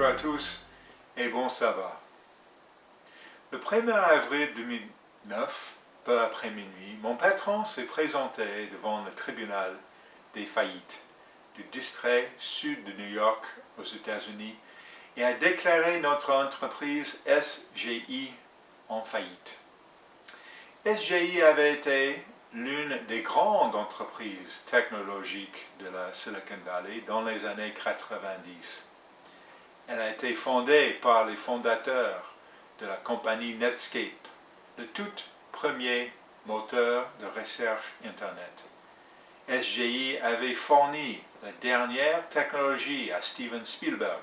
bonjour à tous et bon sabbat. Le 1er avril 2009, peu après minuit, mon patron s'est présenté devant le tribunal des faillites du district sud de New York aux États-Unis et a déclaré notre entreprise SGI en faillite. SGI avait été l'une des grandes entreprises technologiques de la Silicon Valley dans les années 90. Elle a été fondée par les fondateurs de la compagnie Netscape, le tout premier moteur de recherche Internet. SGI avait fourni la dernière technologie à Steven Spielberg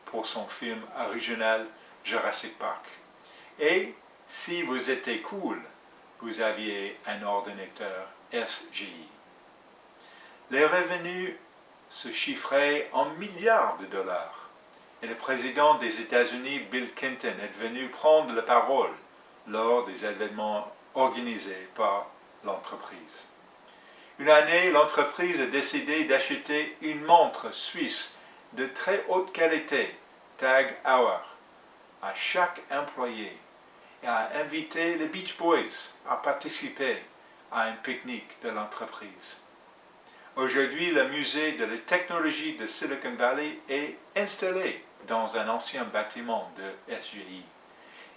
pour son film original Jurassic Park. Et si vous étiez cool, vous aviez un ordinateur SGI. Les revenus se chiffraient en milliards de dollars. Et le président des États-Unis, Bill Clinton, est venu prendre la parole lors des événements organisés par l'entreprise. Une année, l'entreprise a décidé d'acheter une montre suisse de très haute qualité, Tag Heuer, à chaque employé et a invité les Beach Boys à participer à un pique-nique de l'entreprise. Aujourd'hui, le musée de la technologie de Silicon Valley est installé dans un ancien bâtiment de SGI.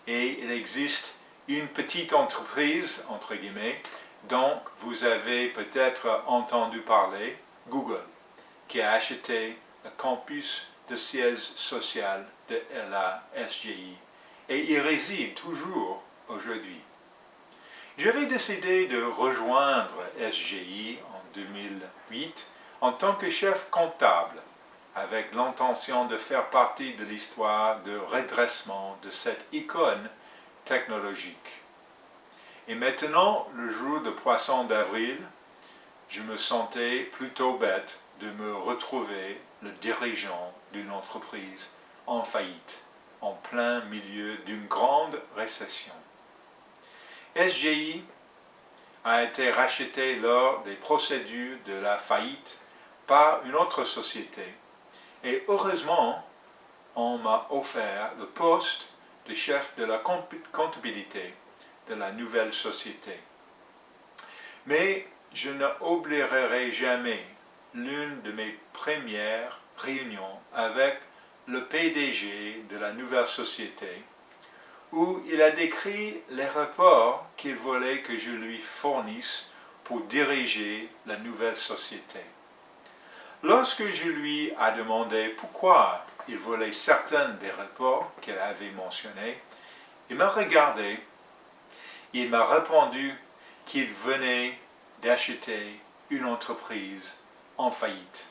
Et il existe une petite entreprise, entre guillemets, dont vous avez peut-être entendu parler, Google, qui a acheté le campus de siège social de la SGI. Et il réside toujours aujourd'hui. J'avais décidé de rejoindre SGI en 2008 en tant que chef comptable, avec l'intention de faire partie de l'histoire de redressement de cette icône technologique. Et maintenant, le jour de Poisson d'avril, je me sentais plutôt bête de me retrouver le dirigeant d'une entreprise en faillite, en plein milieu d'une grande récession. SGI a été racheté lors des procédures de la faillite par une autre société. Et heureusement, on m'a offert le poste de chef de la comptabilité de la nouvelle société. Mais je n'oublierai jamais l'une de mes premières réunions avec le PDG de la nouvelle société, où il a décrit les rapports qu'il voulait que je lui fournisse pour diriger la nouvelle société. Lorsque je lui ai demandé pourquoi il voulait certains des rapports qu'il avait mentionnés, il m'a regardé et il m'a répondu qu'il venait d'acheter une entreprise en faillite.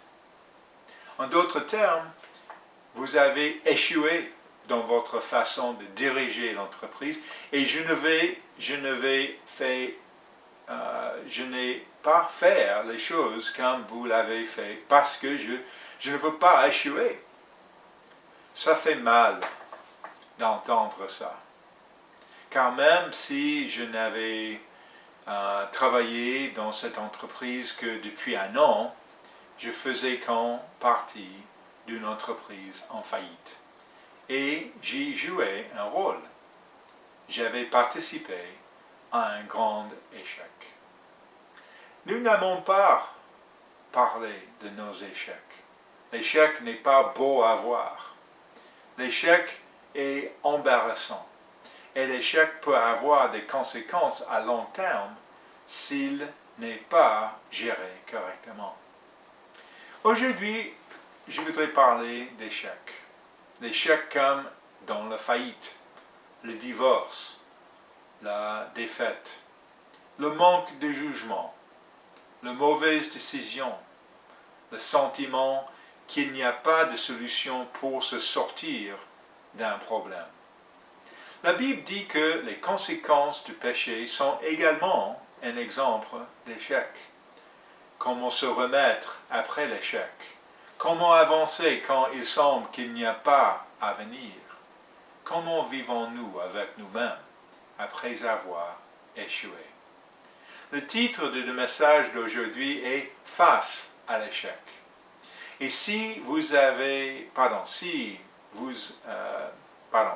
En d'autres termes, vous avez échoué dans votre façon de diriger l'entreprise et je n'ai pas faire les choses comme vous l'avez fait parce que je ne veux pas échouer. Ça fait mal d'entendre ça. Car même si je n'avais travaillé dans cette entreprise que depuis un an, je faisais partie d'une entreprise en faillite. Et j'y jouais un rôle. J'avais participé à un grand échec. Nous n'avons pas parlé de nos échecs. L'échec n'est pas beau à voir. L'échec est embarrassant. Et l'échec peut avoir des conséquences à long terme s'il n'est pas géré correctement. Aujourd'hui, je voudrais parler d'échecs. L'échec comme dans la faillite, le divorce, la défaite, le manque de jugement, la mauvaise décision, le sentiment qu'il n'y a pas de solution pour se sortir d'un problème. La Bible dit que les conséquences du péché sont également un exemple d'échec. Comment se remettre après l'échec? Comment avancer quand il semble qu'il n'y a pas à venir? Comment vivons-nous avec nous-mêmes après avoir échoué? Le titre du message d'aujourd'hui est « Face à l'échec ». Et si vous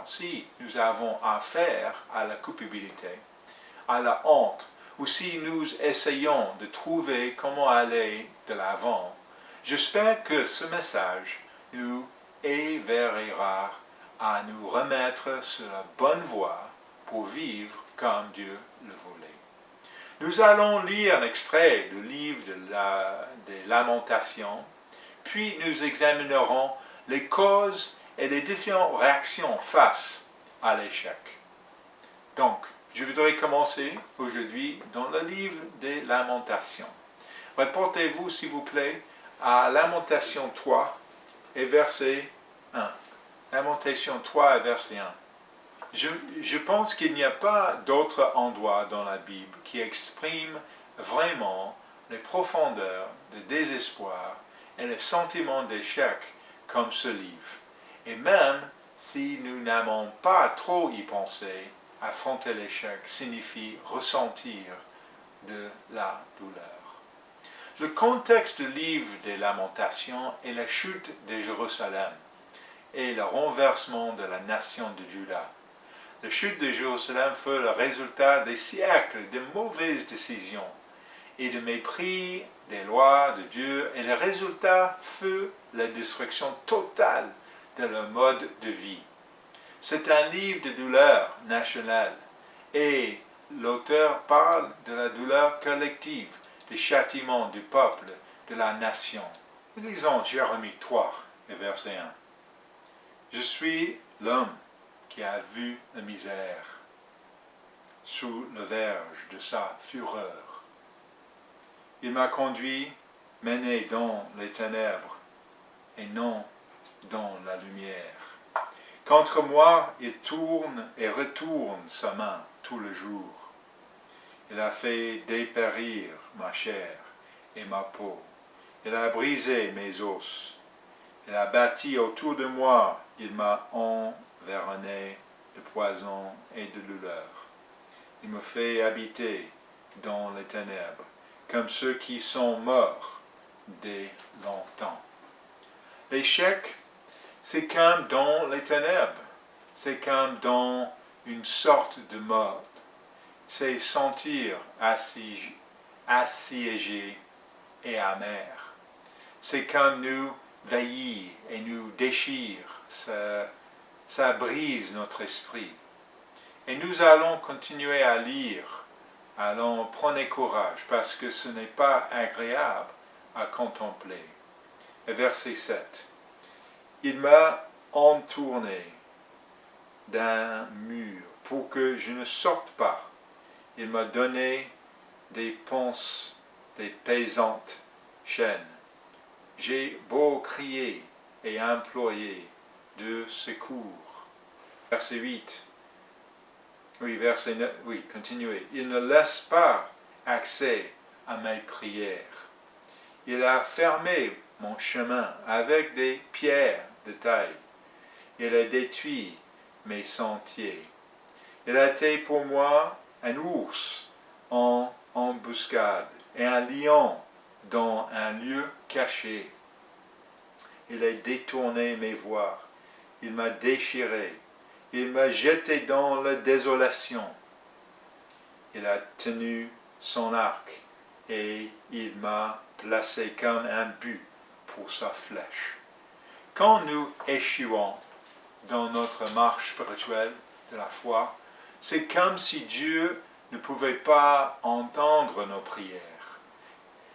si nous avons affaire à la culpabilité, à la honte, ou si nous essayons de trouver comment aller de l'avant, j'espère que ce message nous éveillera à nous remettre sur la bonne voie pour vivre comme Dieu le voulait. Nous allons lire un extrait du livre des Lamentations, puis nous examinerons les causes et les différentes réactions face à l'échec. Donc, je voudrais commencer aujourd'hui dans le livre des Lamentations. Reportez-vous, s'il vous plaît, à Lamentation 3 et verset 1. Lamentation 3 et verset 1. Je pense qu'il n'y a pas d'autre endroit dans la Bible qui exprime vraiment les profondeurs de désespoir et les sentiments d'échec comme ce livre. Et même si nous n'aimons pas trop y penser, affronter l'échec signifie ressentir de la douleur. Le contexte du livre des Lamentations est la chute de Jérusalem et le renversement de la nation de Juda. La chute de Jérusalem fut le résultat des siècles de mauvaises décisions et de mépris des lois de Dieu, et le résultat fut la destruction totale de leur mode de vie. C'est un livre de douleur nationale, et l'auteur parle de la douleur collective, des châtiments du peuple, de la nation. Lisons Jérémie 3, verset 1. Je suis l'homme qui a vu la misère sous le verge de sa fureur. Il m'a conduit, mené dans les ténèbres et non dans la lumière. Contre moi, il tourne et retourne sa main tout le jour. Il a fait dépérir ma chair et ma peau. Il a brisé mes os. Il a bâti autour de moi. Il m'a environné de poison et de douleur. Il me fait habiter dans les ténèbres, comme ceux qui sont morts dès longtemps. L'échec, c'est comme dans les ténèbres, c'est comme dans une sorte de mort. C'est sentir assiégé et amer. C'est comme nous veillir et nous déchire, ça brise notre esprit. Et nous allons continuer à lire, allons prendre courage, parce que ce n'est pas agréable à contempler. Et verset 7. Il m'a entourné d'un mur pour que je ne sorte pas. Il m'a donné des pesantes chaînes. J'ai beau crier et implorer de secours. Verset 8. Verset 9. Continuez. Il ne laisse pas accès à mes prières. Il a fermé mon chemin avec des pierres de taille. Il a détruit mes sentiers. Il a été pour moi un ours en embuscade et un lion dans un lieu caché. Il a détourné mes voies. Il m'a déchiré. Il m'a jeté dans la désolation. Il a tenu son arc et il m'a placé comme un but pour sa flèche. Quand nous échouons dans notre marche spirituelle de la foi, c'est comme si Dieu ne pouvait pas entendre nos prières.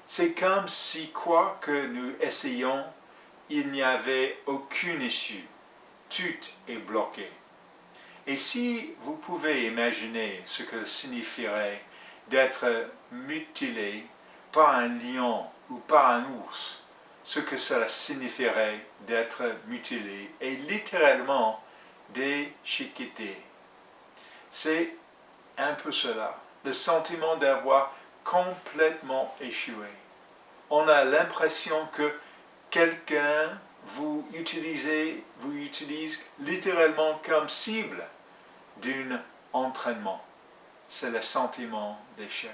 C'est comme si quoi que nous essayions, il n'y avait aucune issue. Tout est bloqué. Et si vous pouvez imaginer ce que signifierait d'être mutilé par un lion ou par un ours, ce que cela signifierait d'être mutilé et littéralement déchiqueté. C'est un peu cela, le sentiment d'avoir complètement échoué. On a l'impression que quelqu'un vous utilise littéralement comme cible d'un entraînement. C'est le sentiment d'échec.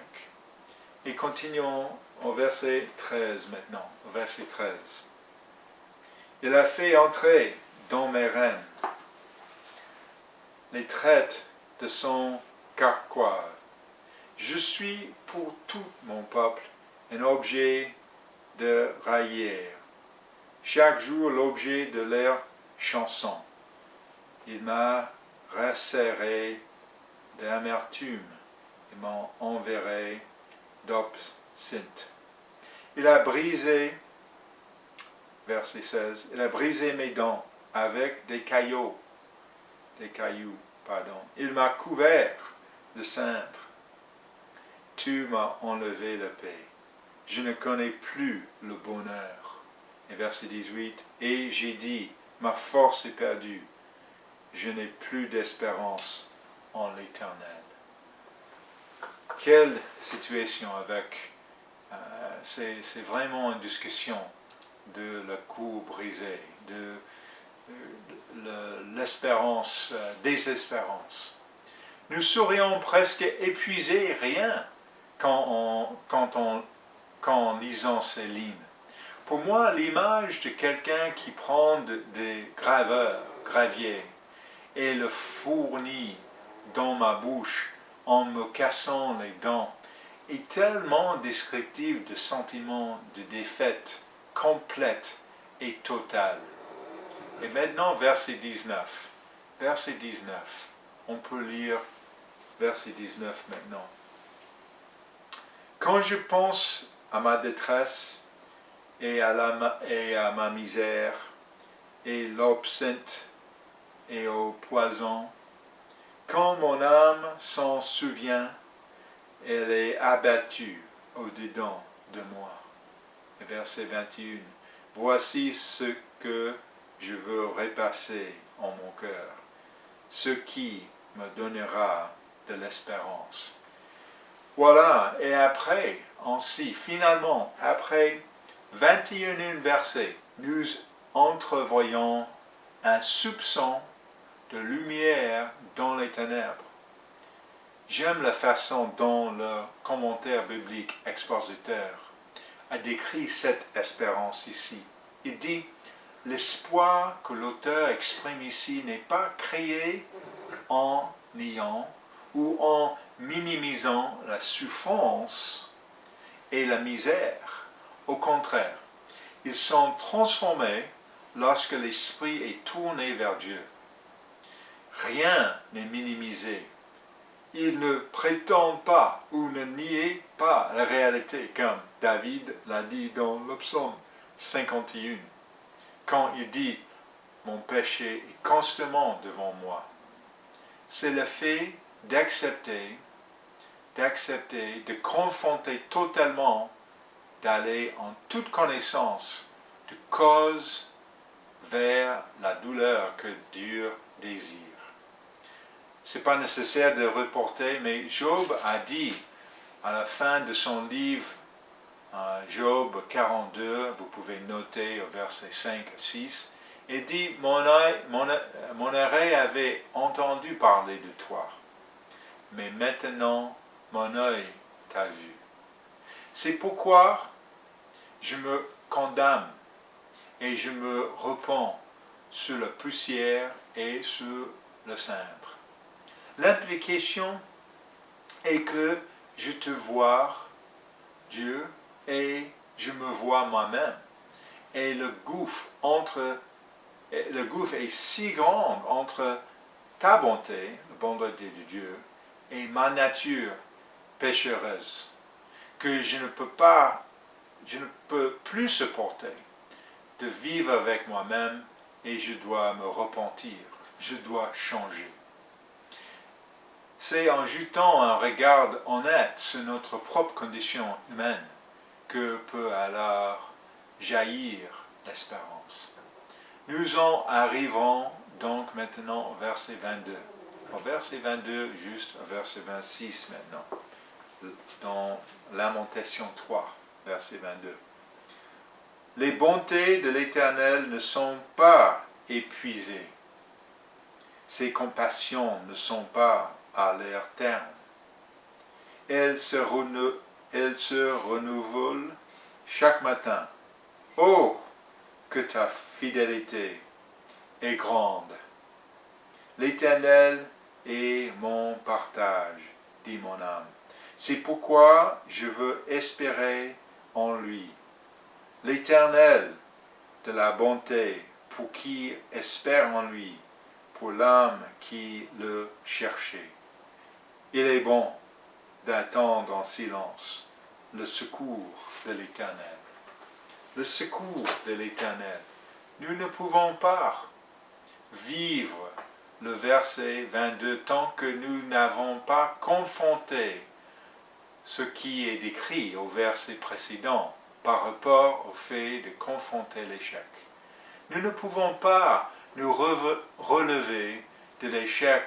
Et continuons au verset 13 maintenant. Au verset 13. Il a fait entrer dans mes rênes, les traites de son carquois. Je suis pour tout mon peuple un objet de raillerie, chaque jour l'objet de leur chanson. Il m'a resserré d'amertume et m'en enverré d'absinthe. Il a brisé, verset 16, il a brisé mes dents avec des cailloux, Il m'a couvert de cintre. Tu m'as enlevé la paix. Je ne connais plus le bonheur. Et verset 18, et j'ai dit, ma force est perdue. Je n'ai plus d'espérance en l'Éternel. Quelle situation avec... c'est vraiment une discussion de la cour brisée, de l'espérance, désespérance. Nous serions presque épuisés rien quand en lisant ces lignes. Pour moi, l'image de quelqu'un qui prend des graviers et le fournit dans ma bouche en me cassant les dents est tellement descriptive de sentiments de défaite complète et totale. Et maintenant, verset 19. Verset 19. On peut lire verset 19 maintenant. Quand je pense à ma détresse et à ma misère, et l'absinthe et au poison, quand mon âme s'en souvient, elle est abattue au-dedans de moi. Verset 21. Voici ce que je veux repasser en mon cœur, ce qui me donnera de l'espérance. Voilà, et après, ainsi, finalement, après 21 versets, nous entrevoyons un soupçon de lumière dans les ténèbres. J'aime la façon dont le commentaire biblique expositeur a décrit cette espérance ici. Il dit, l'espoir que l'auteur exprime ici n'est pas créé en niant ou en minimisant la souffrance et la misère. Au contraire, ils sont transformés lorsque l'esprit est tourné vers Dieu. Rien n'est minimisé. Ils ne prétendent pas ou ne nient pas la réalité, comme David l'a dit dans le psaume 51, quand il dit « Mon péché est constamment devant moi ». C'est le fait d'accepter, de confronter totalement, d'aller en toute connaissance de cause vers la douleur que Dieu désire. Ce n'est pas nécessaire de reporter, mais Job a dit à la fin de son livre, Job 42, vous pouvez noter au verset 5 à 6, il dit, mon oreille avait entendu parler de toi, mais maintenant mon œil t'a vu. C'est pourquoi je me condamne et je me repens sur la poussière et sur le cintre. L'implication est que je te vois, Dieu, et je me vois moi-même. Et le gouffre est si grand entre ta bonté, la bonté de Dieu, et ma nature péchereuse, que je ne peux plus supporter de vivre avec moi-même et je dois me repentir, je dois changer. C'est en jetant un regard honnête sur notre propre condition humaine que peut alors jaillir l'espérance. Nous en arrivons donc maintenant au verset 22. Au verset 22, juste au verset 26 maintenant, dans Lamentation 3, verset 22. Les bontés de l'Éternel ne sont pas épuisées. Ses compassions ne sont pas à leur terme. Elles se renouvellent chaque matin. Oh, que ta fidélité est grande. L'Éternel est mon partage, dit mon âme. C'est pourquoi je veux espérer en lui. L'Éternel de la bonté pour qui espère en lui, pour l'âme qui le cherchait. Il est bon d'attendre en silence le secours de l'Éternel. Le secours de l'Éternel. Nous ne pouvons pas vivre le verset 22 tant que nous n'avons pas confronté ce qui est décrit au verset précédent par rapport au fait de confronter l'échec. Nous ne pouvons pas nous relever de l'échec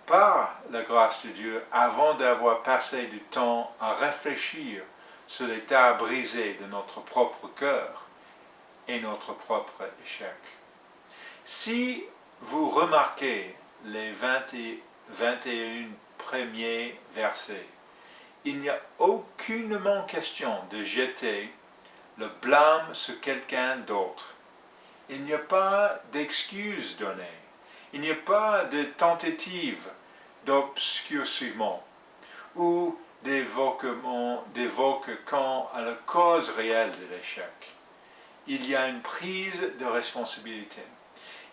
par la grâce de Dieu avant d'avoir passé du temps à réfléchir sur l'état brisé de notre propre cœur et notre propre échec. Si vous remarquez les 21 premiers versets, il n'y a aucunement question de jeter le blâme sur quelqu'un d'autre. Il n'y a pas d'excuse donnée. Il n'y a pas de tentative d'obscurcissement ou d'évoquant à la cause réelle de l'échec. Il y a une prise de responsabilité.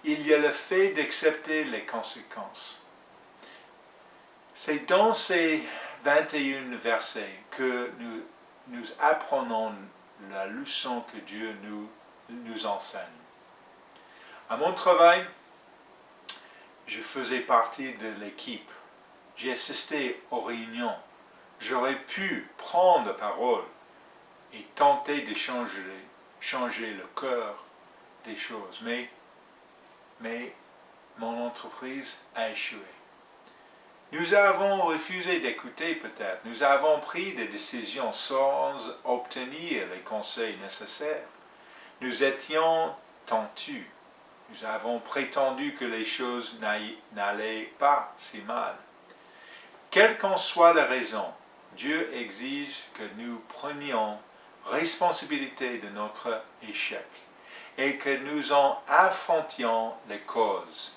Il y a le fait d'accepter les conséquences. C'est dans ces 21 versets que nous apprenons la leçon que Dieu nous enseigne. À mon travail, je faisais partie de l'équipe. J'ai assisté aux réunions. J'aurais pu prendre la parole et tenter de changer le cœur des choses. Mais mon entreprise a échoué. Nous avons refusé d'écouter peut-être. Nous avons pris des décisions sans obtenir les conseils nécessaires. Nous étions tendus. Nous avons prétendu que les choses n'allaient pas si mal. Quelle qu'en soit la raison, Dieu exige que nous prenions responsabilité de notre échec et que nous en affrontions les causes.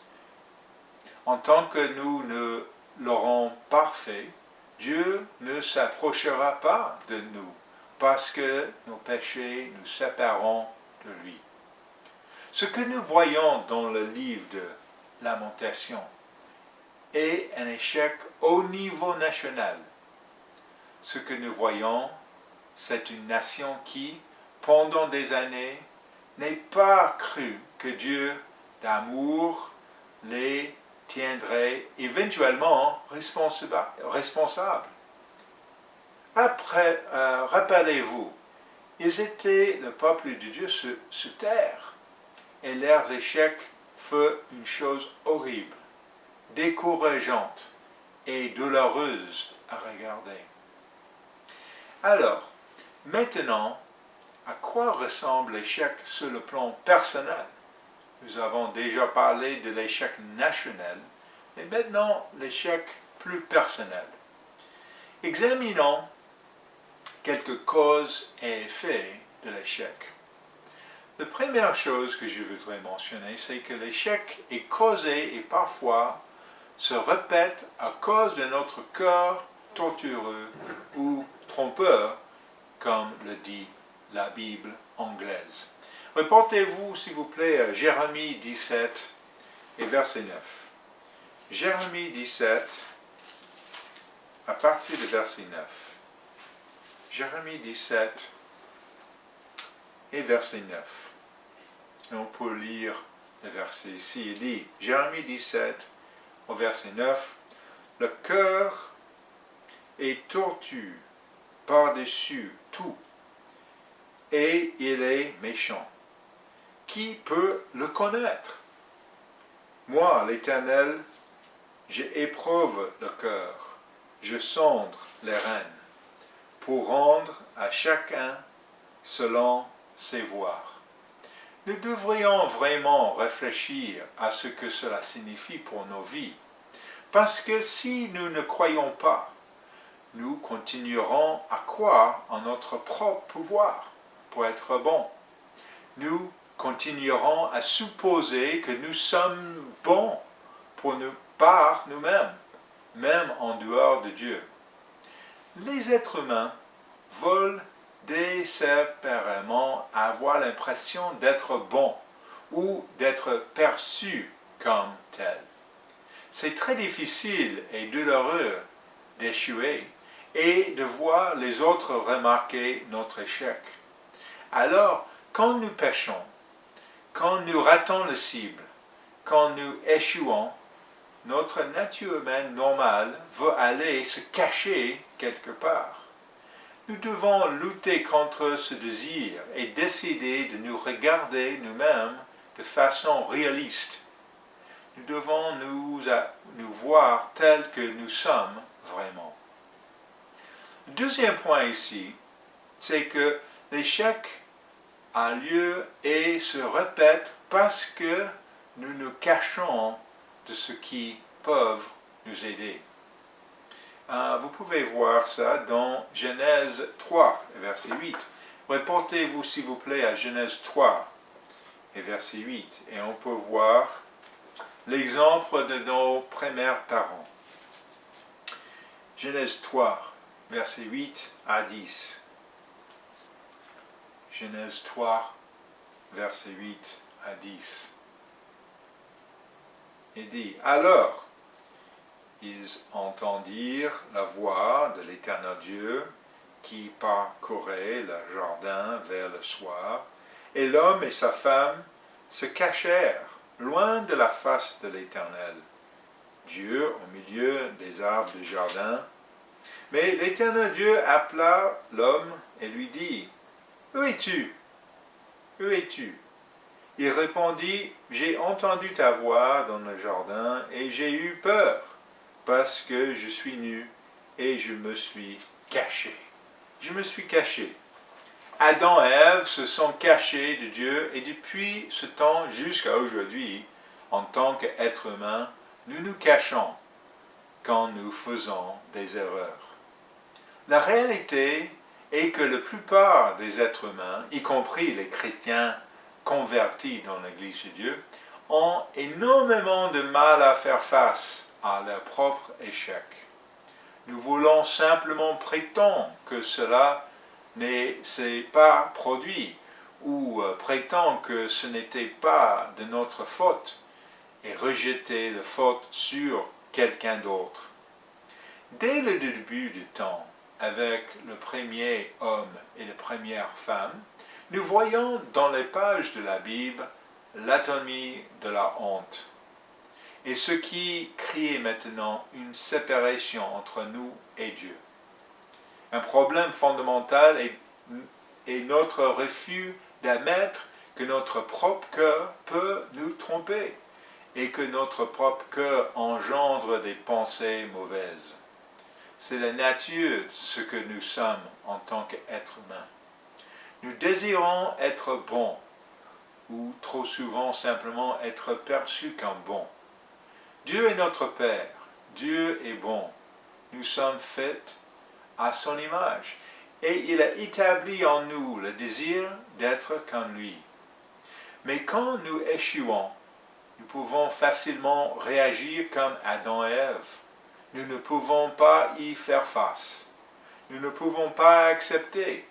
En tant que nous ne l'aurons pas fait, Dieu ne s'approchera pas de nous parce que nos péchés nous sépareront de lui. Ce que nous voyons dans le livre de Lamentation est un échec au niveau national. Ce que nous voyons, c'est une nation qui, pendant des années, n'ait pas cru que Dieu d'amour les tiendrait éventuellement responsables. Après, rappelez-vous, ils étaient le peuple de Dieu sur terre, et leurs échecs furent une chose horrible, décourageante et douloureuse à regarder. Alors, maintenant, à quoi ressemble l'échec sur le plan personnel? Nous avons déjà parlé de l'échec national, et maintenant l'échec plus personnel. Examinons quelques causes et effets de l'échec. La première chose que je voudrais mentionner, c'est que l'échec est causé et parfois se répète à cause de notre cœur tortureux ou trompeur, comme le dit la Bible anglaise. Reportez-vous, s'il vous plaît, à Jérémie 17 et verset 9. Jérémie 17, à partir du verset 9. Jérémie 17 et verset 9. Et on peut lire le verset ici. Il dit, Jérémie 17, au verset 9, « Le cœur est tortu par-dessus tout, et il est méchant. Qui peut le connaître? Moi, l'Éternel, j'éprouve le cœur, je sonde les reins, pour rendre à chacun selon ses voies. » Nous devrions vraiment réfléchir à ce que cela signifie pour nos vies, parce que si nous ne croyons pas, nous continuerons à croire en notre propre pouvoir pour être bons. Nous continuerons à supposer que nous sommes bons pour nous par nous-mêmes, même en dehors de Dieu. Les êtres humains veulent désespérément avoir l'impression d'être bons ou d'être perçus comme tels. C'est très difficile et douloureux d'échouer et de voir les autres remarquer notre échec. Alors, quand nous péchons, quand nous ratons la cible, quand nous échouons, notre nature humaine normale veut aller se cacher quelque part. Nous devons lutter contre ce désir et décider de nous regarder nous-mêmes de façon réaliste. Nous devons nous voir tels que nous sommes vraiment. Le deuxième point ici, c'est que l'échec a lieu et se répète parce que nous nous cachons de ce qui peuvent nous aider. Vous pouvez voir ça dans Genèse 3, verset 8. Reportez-vous s'il vous plaît à Genèse 3, et verset 8, et on peut voir l'exemple de nos premiers parents. Genèse 3, verset 8 à 10. Genèse 3, verset 8 à 10. Il dit, alors, ils entendirent la voix de l'Éternel Dieu qui parcourait le jardin vers le soir, et l'homme et sa femme se cachèrent loin de la face de l'Éternel, Dieu au milieu des arbres du jardin. Mais l'Éternel Dieu appela l'homme et lui dit, « Où es-tu? Où es-tu » Il répondit, « J'ai entendu ta voix dans le jardin et j'ai eu peur, parce que je suis nu et je me suis caché. » Je me suis caché. Adam et Ève se sont cachés de Dieu et depuis ce temps jusqu'à aujourd'hui, en tant qu'êtres humains, nous nous cachons quand nous faisons des erreurs. La réalité est que la plupart des êtres humains, y compris les chrétiens convertis dans l'Église de Dieu, ont énormément de mal à faire face à leur propre échec. Nous voulons simplement prétendre que cela ne s'est pas produit ou prétendre que ce n'était pas de notre faute et rejeter la faute sur quelqu'un d'autre. Dès le début du temps, avec le premier homme et la première femme, nous voyons dans les pages de la Bible l'anatomie de la honte. Et ce qui crée maintenant une séparation entre nous et Dieu. Un problème fondamental est notre refus d'admettre que notre propre cœur peut nous tromper et que notre propre cœur engendre des pensées mauvaises. C'est la nature de ce que nous sommes en tant qu'êtres humains. Nous désirons être bons ou trop souvent simplement être perçus comme bons. Dieu est notre Père, Dieu est bon, nous sommes faits à son image et il a établi en nous le désir d'être comme lui. Mais quand nous échouons, nous pouvons facilement réagir comme Adam et Ève. Nous ne pouvons pas y faire face. Nous ne pouvons pas accepter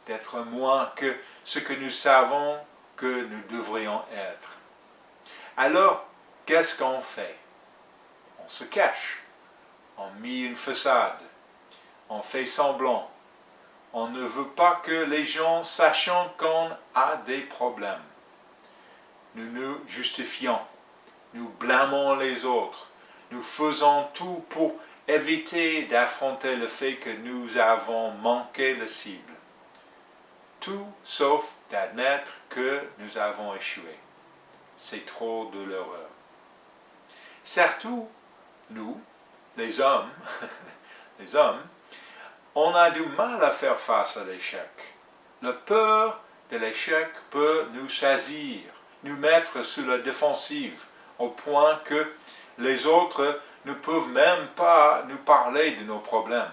d'être moins que ce que nous savons que nous devrions être. Alors, qu'est-ce qu'on fait? On se cache, on met une façade, on fait semblant. On ne veut pas que les gens sachent qu'on a des problèmes. Nous nous justifions, nous blâmons les autres, nous faisons tout pour éviter d'affronter le fait que nous avons manqué la cible. Tout sauf d'admettre que nous avons échoué. C'est trop douloureux. Surtout, nous, les hommes, on a du mal à faire face à l'échec. La peur de l'échec peut nous saisir, nous mettre sur la défensive, au point que les autres ne peuvent même pas nous parler de nos problèmes.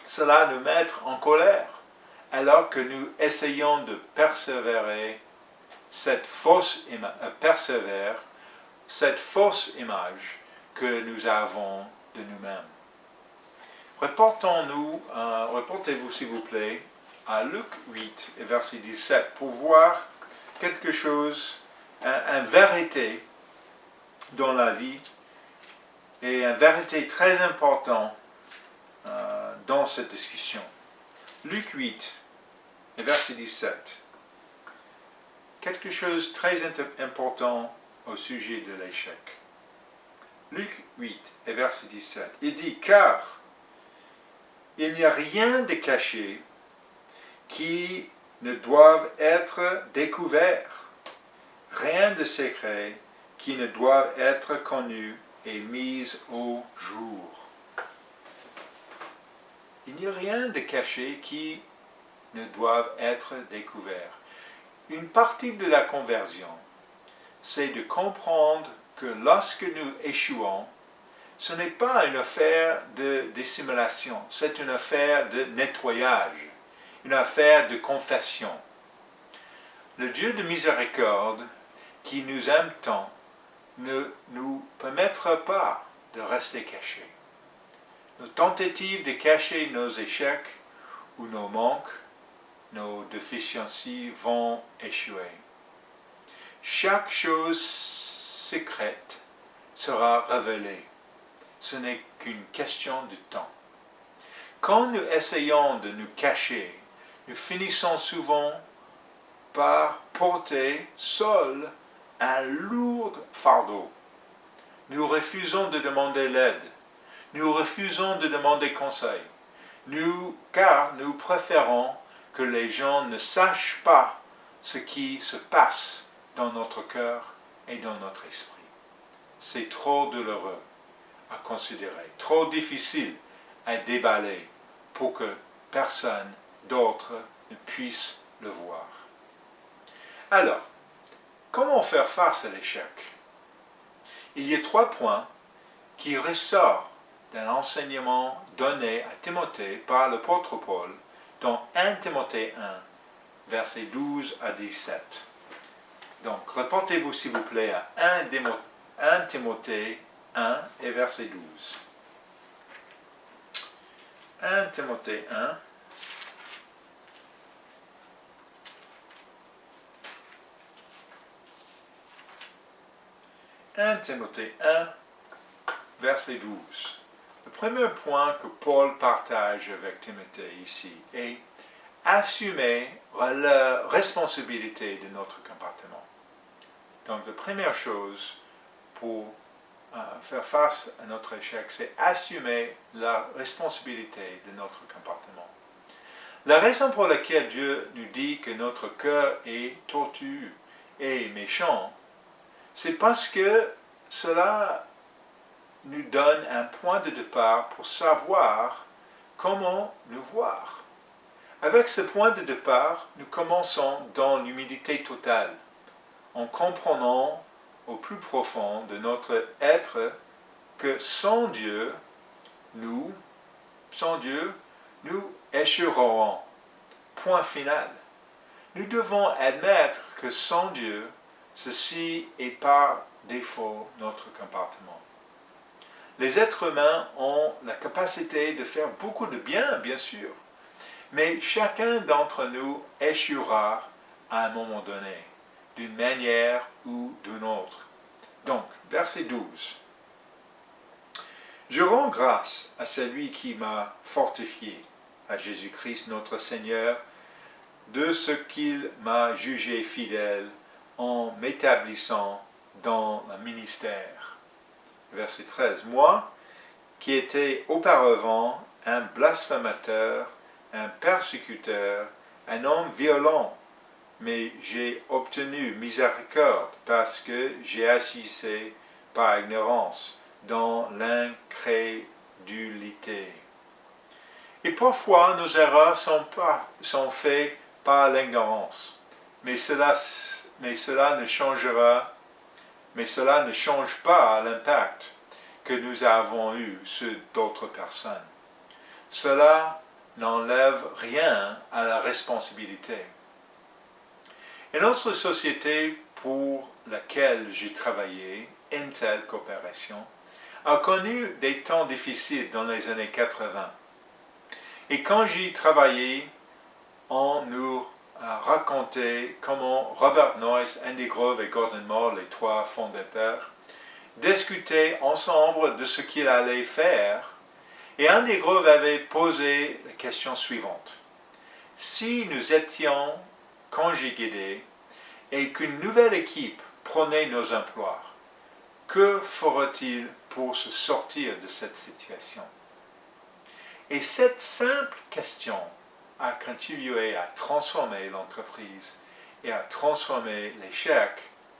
Cela nous met en colère, alors que nous essayons de persévérer cette persévère cette fausse image que nous avons de nous-mêmes. Reportez-vous s'il vous plaît à Luc 8 et verset 17 pour voir quelque chose, une vérité dans la vie et une vérité très importante dans cette discussion. Luc 8 et verset 17. Quelque chose de très important au sujet de l'échec. Luc 8 et verset 17. Il dit, car il n'y a rien de caché qui ne doive être découvert, rien de secret qui ne doive être connu et mis au jour. Il n'y a rien de caché qui ne doive être découvert. Une partie de la conversion, c'est de comprendre que lorsque nous échouons, ce n'est pas une affaire de dissimulation, c'est une affaire de nettoyage, une affaire de confession. Le Dieu de miséricorde, qui nous aime tant, ne nous permettra pas de rester cachés. Nos tentatives de cacher nos échecs ou nos manques, nos déficiencies vont échouer. Chaque chose secrète sera révélée. Ce n'est qu'une question de temps. Quand nous essayons de nous cacher, nous finissons souvent par porter seuls un lourd fardeau. Nous refusons de demander l'aide. Nous refusons de demander conseil. Car nous préférons que les gens ne sachent pas ce qui se passe dans notre cœur et dans notre esprit. C'est trop douloureux à considérer, trop difficile à déballer pour que personne d'autre ne puisse le voir. Alors, comment faire face à l'échec? Il y a 3 points qui ressortent d'un enseignement donné à Timothée par l'apôtre Paul dans 1 Timothée 1, versets 12 à 17. Donc, reportez-vous s'il vous plaît à 1 Timothée 1 et verset 12. 1 Timothée 1. « 1 Timothée 1, verset 12. Le premier point que Paul partage avec Timothée ici est assumer la responsabilité de notre comportement. Donc, la première chose pour faire face à notre échec, c'est assumer la responsabilité de notre comportement. La raison pour laquelle Dieu nous dit que notre cœur est tortueux et méchant, c'est parce que cela nous donne un point de départ pour savoir comment nous voir. Avec ce point de départ, nous commençons dans l'humilité totale, en comprenant au plus profond de notre être que sans Dieu, nous échouerons. Point final. Nous devons admettre que sans Dieu, ceci est par défaut notre comportement. Les êtres humains ont la capacité de faire beaucoup de bien, bien sûr, mais chacun d'entre nous échouera à un moment donné, d'une manière ou d'une autre. Donc, verset 12. Je rends grâce à celui qui m'a fortifié, à Jésus-Christ notre Seigneur, de ce qu'il m'a jugé fidèle en m'établissant dans le ministère. Verset 13. Moi, qui étais auparavant un blasphémateur, un persécuteur, un homme violent, mais j'ai obtenu miséricorde parce que j'ai assisté par ignorance dans l'incrédulité. Et parfois, nos erreurs sont faites par l'ignorance, mais cela ne change pas l'impact que nous avons eu sur d'autres personnes. Cela n'enlève rien à la responsabilité. Et notre société pour laquelle j'ai travaillé, Intel Corporation, a connu des temps difficiles dans les années 80. Et quand j'y travaillais, on nous a raconté comment Robert Noyce, Andy Grove et Gordon Moore, les trois fondateurs, discutaient ensemble de ce qu'il allait faire. Et Andy Grove avait posé la question suivante. Si nous étions congédiés et qu'une nouvelle équipe prenait nos emplois, que fera-t-il pour se sortir de cette situation? Et cette simple question a contribué à transformer l'entreprise et à transformer l'échec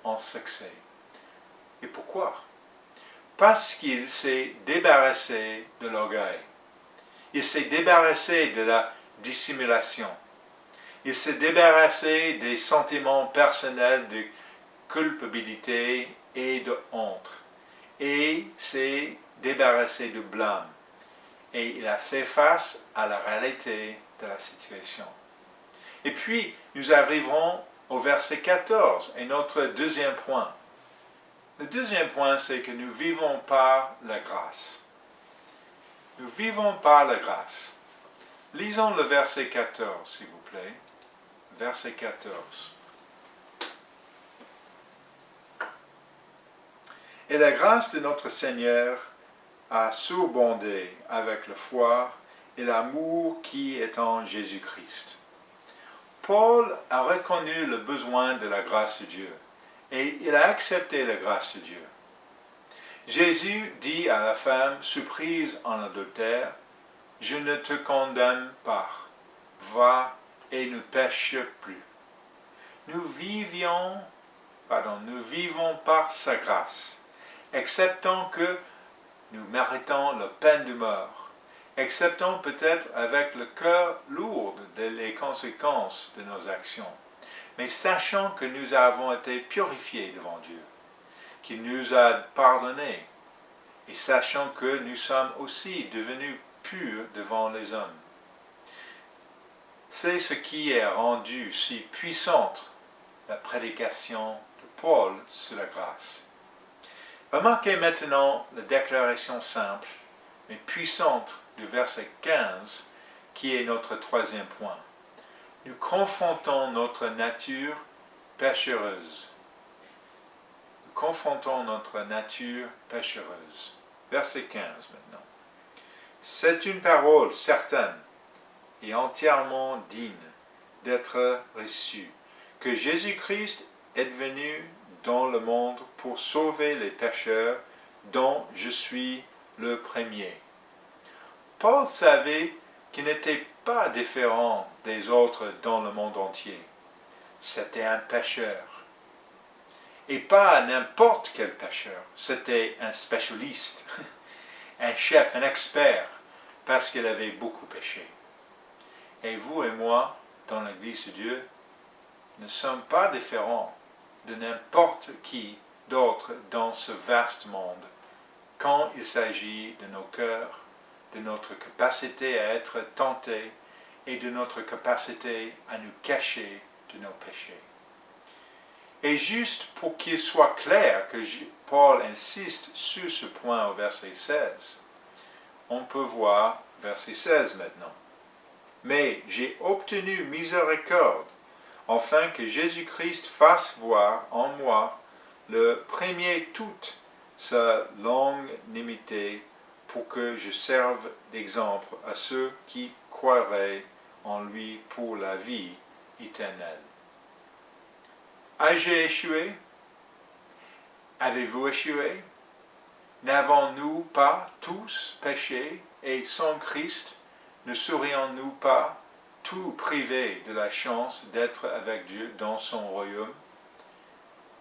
en succès. Et pourquoi? Parce qu'il s'est débarrassé de l'orgueil. Il s'est débarrassé de la dissimulation. Il s'est débarrassé des sentiments personnels de culpabilité et de honte. Et s'est débarrassé de blâme. Et il a fait face à la réalité de la situation. Et puis, nous arriverons au verset 14 et notre deuxième point. Le deuxième point, c'est que nous vivons par la grâce. Nous vivons par la grâce. Lisons le verset 14, s'il vous plaît. Verset 14. Et la grâce de notre Seigneur a surabondé avec la foi et l'amour qui est en Jésus-Christ. Paul a reconnu le besoin de la grâce de Dieu et il a accepté la grâce de Dieu. Jésus dit à la femme surprise en adultère, « Je ne te condamne pas, va et ne pêche plus. » Nous vivons par sa grâce, acceptant que nous méritons la peine de mort, acceptons peut-être avec le cœur lourd les conséquences de nos actions, mais sachant que nous avons été purifiés devant Dieu, qu'il nous a pardonnés, et sachant que nous sommes aussi devenus purs devant les hommes. C'est ce qui est rendu si puissante la prédication de Paul sur la grâce. Remarquez maintenant la déclaration simple, mais puissante du verset 15, qui est notre troisième point. Nous confrontons notre nature péchereuse. Nous confrontons notre nature péchereuse. Verset 15 maintenant. C'est une parole certaine et entièrement digne d'être reçue, que Jésus-Christ est venu dans le monde pour sauver les pécheurs, dont je suis le premier. Paul savait qu'il n'était pas différent des autres dans le monde entier. C'était un pécheur. Et pas n'importe quel pécheur. C'était un spécialiste, un chef, un expert, parce qu'il avait beaucoup péché. Et vous et moi, dans l'Église de Dieu, ne sommes pas différents de n'importe qui d'autre dans ce vaste monde, quand il s'agit de nos cœurs, de notre capacité à être tentés et de notre capacité à nous cacher de nos péchés. Et juste pour qu'il soit clair que Paul insiste sur ce point au verset 16, on peut voir verset 16 maintenant. Mais j'ai obtenu miséricorde, afin que Jésus-Christ fasse voir en moi le premier toute sa longanimité, pour que je serve d'exemple à ceux qui croiraient en lui pour la vie éternelle. Ai-je échoué? Avez-vous échoué? N'avons-nous pas tous péché et sans Christ, ne serions-nous pas tous privés de la chance d'être avec Dieu dans son royaume?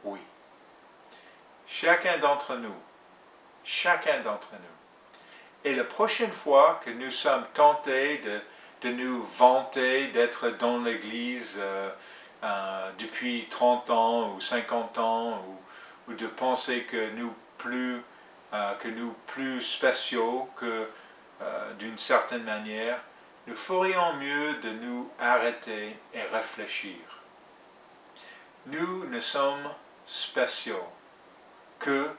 Oui. Chacun d'entre nous. Et la prochaine fois que nous sommes tentés de nous vanter d'être dans l'Église depuis 30 ans ou 50 ans, ou de penser que nous plus spéciaux que d'une certaine manière, nous ferions mieux de nous arrêter et réfléchir. nous ne sommes spéciaux que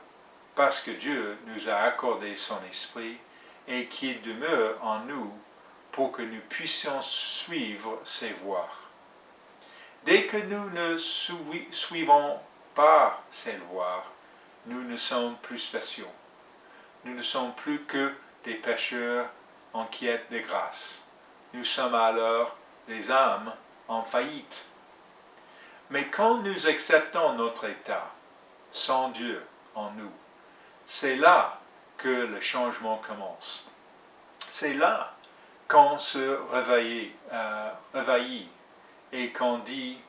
parce que Dieu nous a accordé son esprit et qu'il demeure en nous pour que nous puissions suivre ses voies. Dès que nous ne suivons pas ses voies, nous ne sommes plus spéciaux. Nous ne sommes plus que des pécheurs en quête de grâce. Nous sommes alors des âmes en faillite. Mais quand nous acceptons notre état, sans Dieu en nous, c'est là que le changement commence. C'est là qu'on se réveille et qu'on dit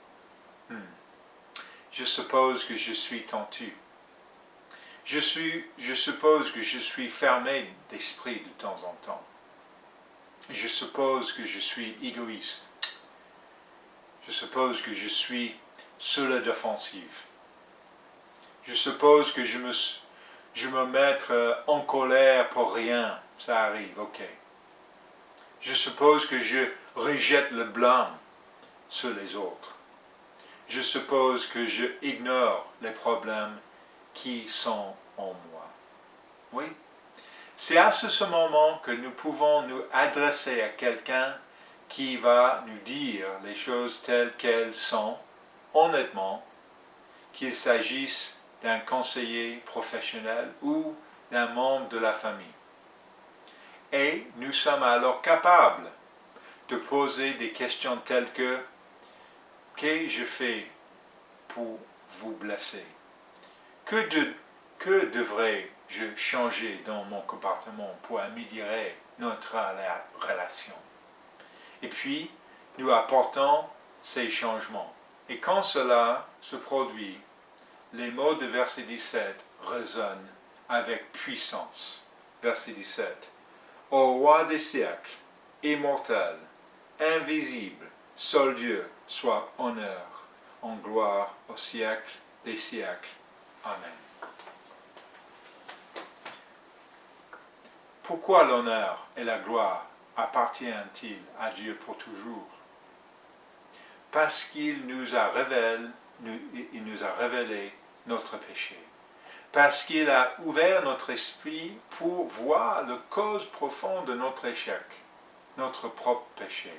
je suppose que je suis tentu. Je suppose que je suis fermé d'esprit de temps en temps. Je suppose que je suis égoïste. Je suppose que je suis sur la défensive. Je suppose que je me mettre en colère pour rien. Ça arrive, ok. Je suppose que je rejette le blâme sur les autres. Je suppose que je ignore les problèmes qui sont en moi. Oui. C'est à ce moment que nous pouvons nous adresser à quelqu'un qui va nous dire les choses telles qu'elles sont, honnêtement, qu'il s'agisse d'un conseiller professionnel ou d'un membre de la famille. Et nous sommes alors capables de poser des questions telles que « Qu'ai-je fait pour vous blesser? Que devrais-je changer dans mon comportement pour améliorer notre relation ?» Et puis, nous apportons ces changements. Et quand cela se produit, les mots de verset 17 résonnent avec puissance. Verset 17. Au roi des siècles, immortel, invisible, seul Dieu, soit honneur, en gloire au siècle des siècles. Amen. Pourquoi l'honneur et la gloire appartiennent-ils à Dieu pour toujours? Parce qu'il nous a révélé notre péché. Parce qu'il a ouvert notre esprit pour voir la cause profonde de notre échec, notre propre péché.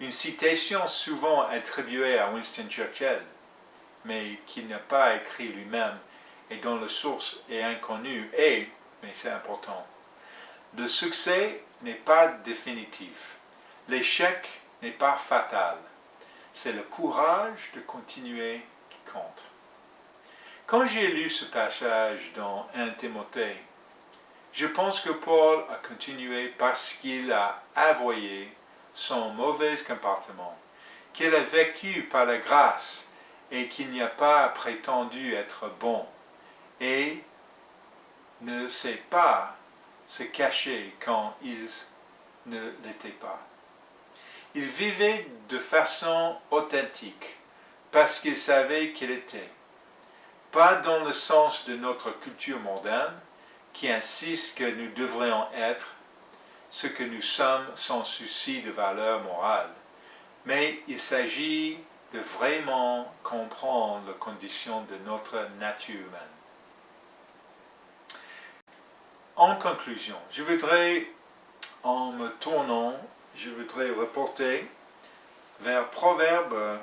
Une citation souvent attribuée à Winston Churchill, mais qu'il n'a pas écrit lui-même et dont la source est inconnue, est, mais c'est important, le succès n'est pas définitif, l'échec n'est pas fatal, c'est le courage de continuer qui compte. Quand j'ai lu ce passage dans 1 Timothée, je pense que Paul a continué parce qu'il a avoué son mauvais comportement, qu'il a vécu par la grâce et qu'il n'y a pas prétendu être bon et ne sait pas se cacher quand il ne l'était pas. Il vivait de façon authentique parce qu'il savait qu'il était. Pas dans le sens de notre culture moderne qui insiste que nous devrions être ce que nous sommes sans souci de valeur morale, mais il s'agit de vraiment comprendre les conditions de notre nature humaine. En conclusion, en me tournant, je voudrais reporter vers Proverbe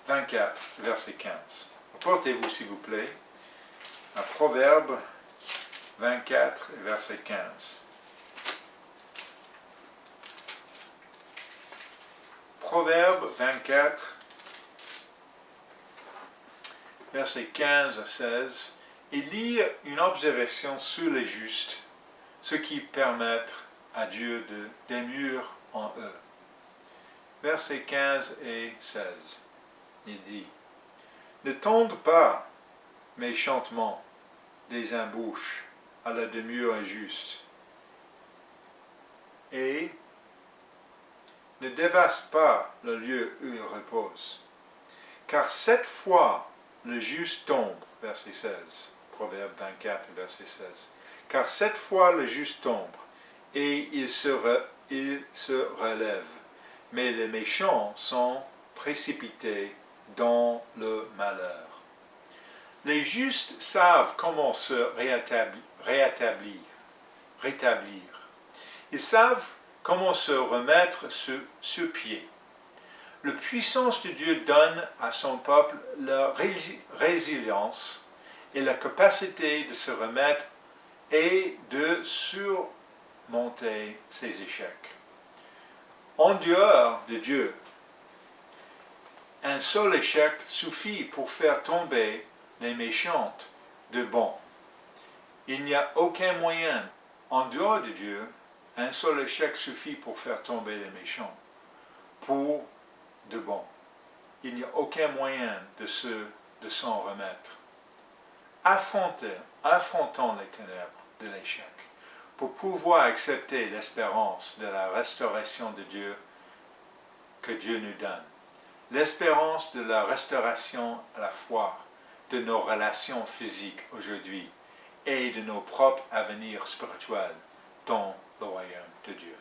24, verset 15. Reportez-vous, s'il vous plaît, à Proverbe 24, verset 15. Proverbe 24, verset 15 à 16, il lit une observation sur les justes, ce qui permet à Dieu d'émure en eux. Versets 15 et 16, il dit, « Ne tendent pas méchantement des embûches à la demeure injuste, et ne dévaste pas le lieu où il repose. Car 7 fois le juste tombe, verset 16, Proverbe 24, verset 16. Car 7 fois le juste tombe, et il se relève, mais les méchants sont précipités dans le malheur. Les justes savent comment se rétablir. Ils savent comment se remettre sur pied. La puissance de Dieu donne à son peuple la résilience et la capacité de se remettre et de surmonter ses échecs. En dehors de Dieu, un seul échec suffit pour faire tomber les méchants de bon. Il n'y a aucun moyen. En dehors de Dieu, un seul échec suffit pour faire tomber les méchants, pour de bon. Il n'y a aucun moyen de s'en remettre. Affrontons les ténèbres de l'échec pour pouvoir accepter l'espérance de la restauration de Dieu que Dieu nous donne. L'espérance de la restauration à la fois de nos relations physiques aujourd'hui et de nos propres avenirs spirituels dans le royaume de Dieu.